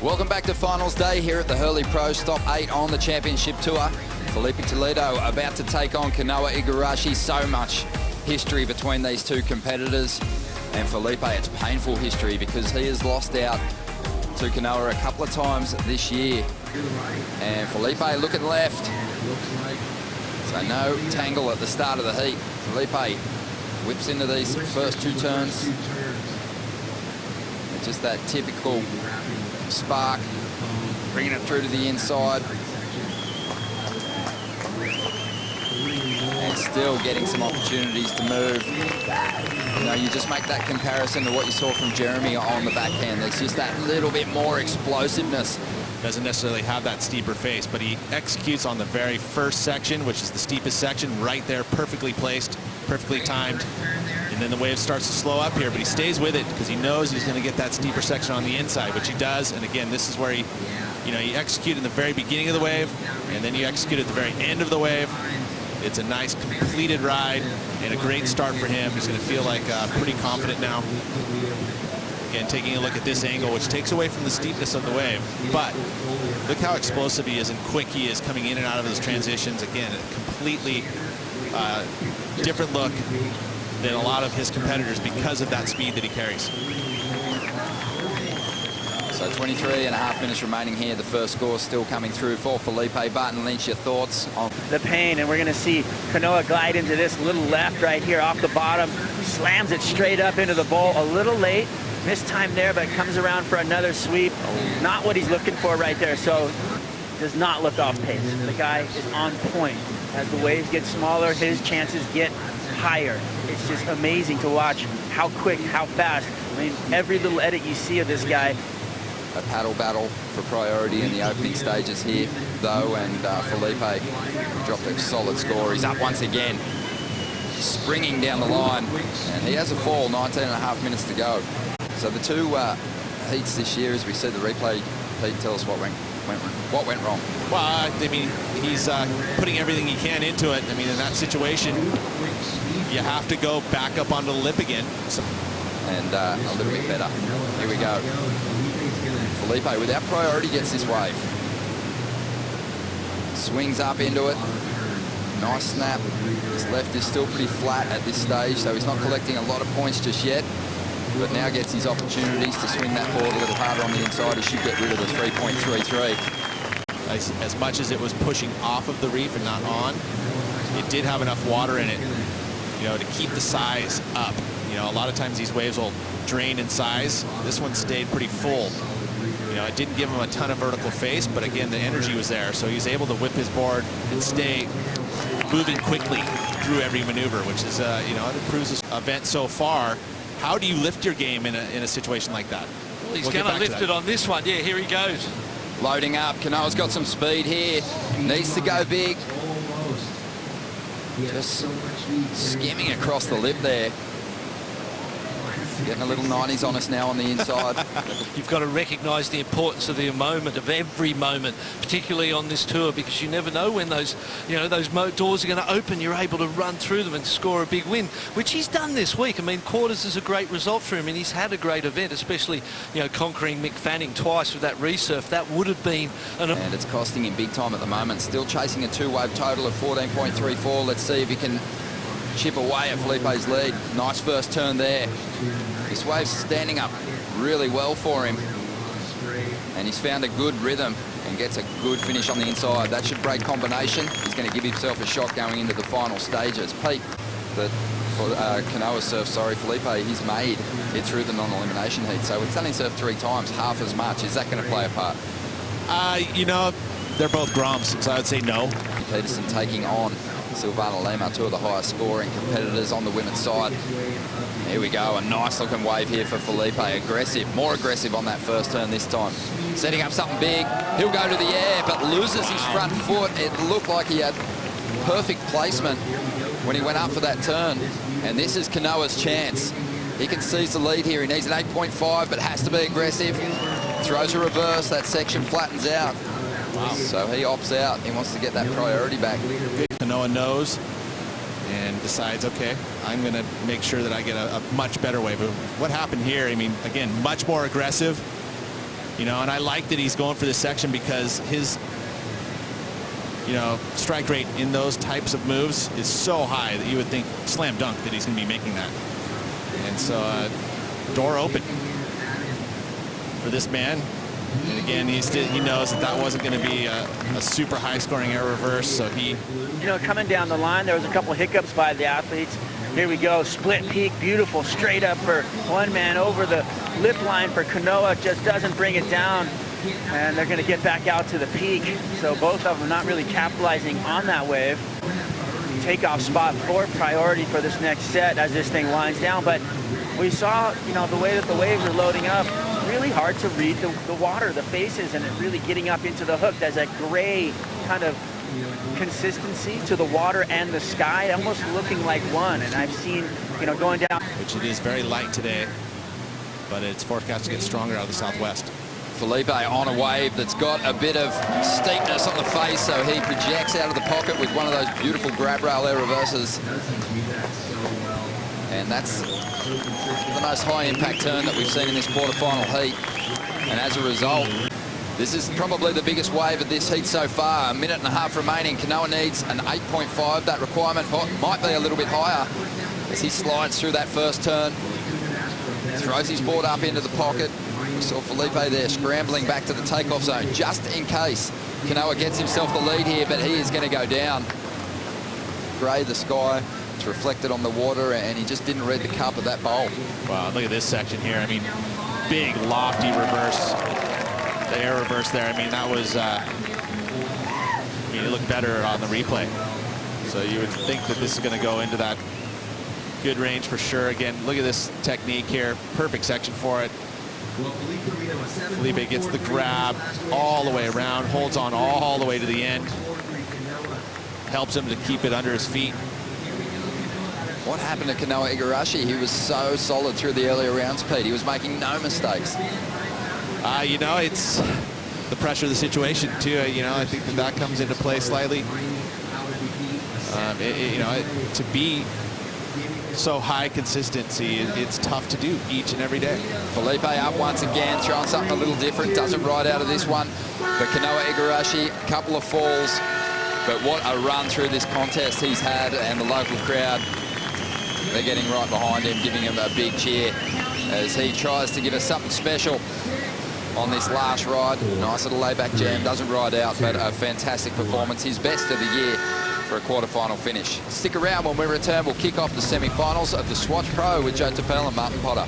Welcome back to finals day here at the Hurley Pro Stop 8 on the championship tour. Filipe Toledo about to take on Kanoa Igarashi. So much history between these two competitors. And Filipe, it's painful history because he has lost out to Kanoa a couple of times this year. And Filipe looking left. So no tangle at the start of the heat. Filipe whips into these first two turns. It's just that typical spark, bringing it through to the inside. And still getting some opportunities to move. You know, you just make that comparison to what you saw from Jeremy on the backhand. There's just that little bit more explosiveness. Doesn't necessarily have that steeper face, but he executes on the very first section, which is the steepest section, right there, perfectly placed, perfectly timed. And then the wave starts to slow up here, but he stays with it because he knows he's going to get that steeper section on the inside, which he does. And again, this is where he, you execute in the very beginning of the wave, and then you execute at the very end of the wave. It's a nice completed ride and a great start for him. He's going to feel like pretty confident now. Again, taking a look at this angle, which takes away from the steepness of the wave. But look how explosive he is and quick he is coming in and out of his transitions. Again, a completely different look than a lot of his competitors because of that speed that he carries. So 23.5 minutes remaining here. The first score still coming through for Filipe. Barton Lynch, your thoughts on the pain? And we're going to see Kanoa glide into this little left right here off the bottom. Slams it straight up into the bowl. A little late. Missed time there, but comes around for another sweep. Not what he's looking for right there. So does not look off pace. The guy is on point. As the waves get smaller, his chances get higher. It's just amazing to watch how quick, how fast. I mean, every little edit you see of this guy. A paddle battle for priority in the opening stages here, though, and Filipe dropped a solid score. He's up once again, springing down the line, and he has a fall, 19.5 minutes to go. So the two heats this year, as we see the replay, Pete, tell us what went wrong. Well, I mean, he's putting everything he can into it. I mean, in that situation, you have to go back up onto the lip again. So. And a little bit better. Here we go. Filipe, without priority, gets this wave. Swings up into it. Nice snap. His left is still pretty flat at this stage, so he's not collecting a lot of points just yet. But now gets his opportunities to swing that board a little harder on the inside. He should get rid of the 3.33. As much as it was pushing off of the reef and not on, it did have enough water in it, to keep the size up. A lot of times these waves will drain in size. This one stayed pretty full. It didn't give him a ton of vertical face, but again, the energy was there. So he's able to whip his board and stay moving quickly through every maneuver, which is, it improves this event so far. How do you lift your game in a situation like that? Well, he's going to lift it on this one. Yeah, here he goes. Loading up. Kanoa's got some speed here. Needs to go big. Just skimming across the lip there. Getting a little 90s on us now on the inside. You've got to recognise the importance of the moment, of every moment, particularly on this tour, because you never know when those, those doors are going to open. You're able to run through them and score a big win, which he's done this week. I mean, quarters is a great result for him, and he's had a great event, especially, conquering Mick Fanning twice with that resurf. That would have been and it's costing him big time at the moment. Still chasing a two-wave total of 14.34. Let's see if he can chip away at Filipe's lead. Nice first turn there. This wave's standing up really well for him. And he's found a good rhythm and gets a good finish on the inside. That should break combination. He's going to give himself a shot going into the final stages. Pete, for Kanoa's surf, Filipe, he's made it through the non-elimination heat. So it's only surfed 3 times, half as much. Is that going to play a part? They're both Groms, so I would say no. Peterson taking on Silvana Lima, two of the highest scoring competitors on the women's side. Here we go, a nice looking wave here for Filipe. Aggressive, more aggressive on that first turn this time. Setting up something big. He'll go to the air, but loses his front foot. It looked like he had perfect placement when he went up for that turn. And this is Kanoa's chance. He can seize the lead here. He needs an 8.5, but has to be aggressive. Throws a reverse, that section flattens out. Wow. So he opts out. He wants to get that priority back. Kanoa knows and decides, okay, I'm going to make sure that I get a much better wave. What happened here, I mean, again, much more aggressive. You know, and I like that he's going for this section because his, you know, strike rate in those types of moves is so high that you would think slam dunk that he's going to be making that. And so, door open for this man. And again, he knows that that wasn't going to be a super high-scoring air reverse, so he... You know, coming down the line, there was a couple hiccups by the athletes. Here we go, split peak, beautiful, straight up for one man over the lip line for Kanoa, just doesn't bring it down, and they're going to get back out to the peak. So both of them not really capitalizing on that wave. Takeoff spot 4 priority for this next set as this thing winds down, but we saw, you know, the way that the waves are loading up, really hard to read the water, the faces, and it really getting up into the hook. There's a gray kind of consistency to the water and the sky, almost looking like one. And I've seen, you know, going down. Which it is very light today, but it's forecast to get stronger out of the southwest. Filipe on a wave that's got a bit of steepness on the face, so he projects out of the pocket with one of those beautiful grab rail air reverses. And that's the most high impact turn that we've seen in this quarterfinal heat. And as a result, this is probably the biggest wave of this heat so far. 1.5 minutes remaining. Kanoa needs an 8.5. That requirement might be a little bit higher as he slides through that first turn. Throws his board up into the pocket. We saw Filipe there scrambling back to the takeoff zone just in case Kanoa gets himself the lead here, but he is going to go down. Grey the sky. It's reflected on the water, and he just didn't read the cup of that bowl. Wow, look at this section here. I mean, big, lofty reverse. The air reverse there. I mean, that was, I mean, it looked better on the replay. So you would think that this is going to go into that good range for sure. Again, look at this technique here. Perfect section for it. Filipe gets the grab all the way around, holds on all the way to the end. Helps him to keep it under his feet. What happened to Kanoa Igarashi? He was so solid through the earlier rounds, Pete. He was making no mistakes. You know, it's the pressure of the situation, too. You know, I think that comes into play slightly. You know, to be so high consistency, it's tough to do each and every day. Filipe up once again, throwing something a little different. Doesn't ride out of this one. But Kanoa Igarashi, a couple of falls. But what a run through this contest he's had, and the local crowd, they're getting right behind him, giving him a big cheer as he tries to give us something special on this last ride. Nice little layback jam, doesn't ride out, but a fantastic performance. His best of the year for a quarterfinal finish. Stick around. When we return, we'll kick off the semi-finals of the Swatch Pro with Joe Tapel and Martin Potter.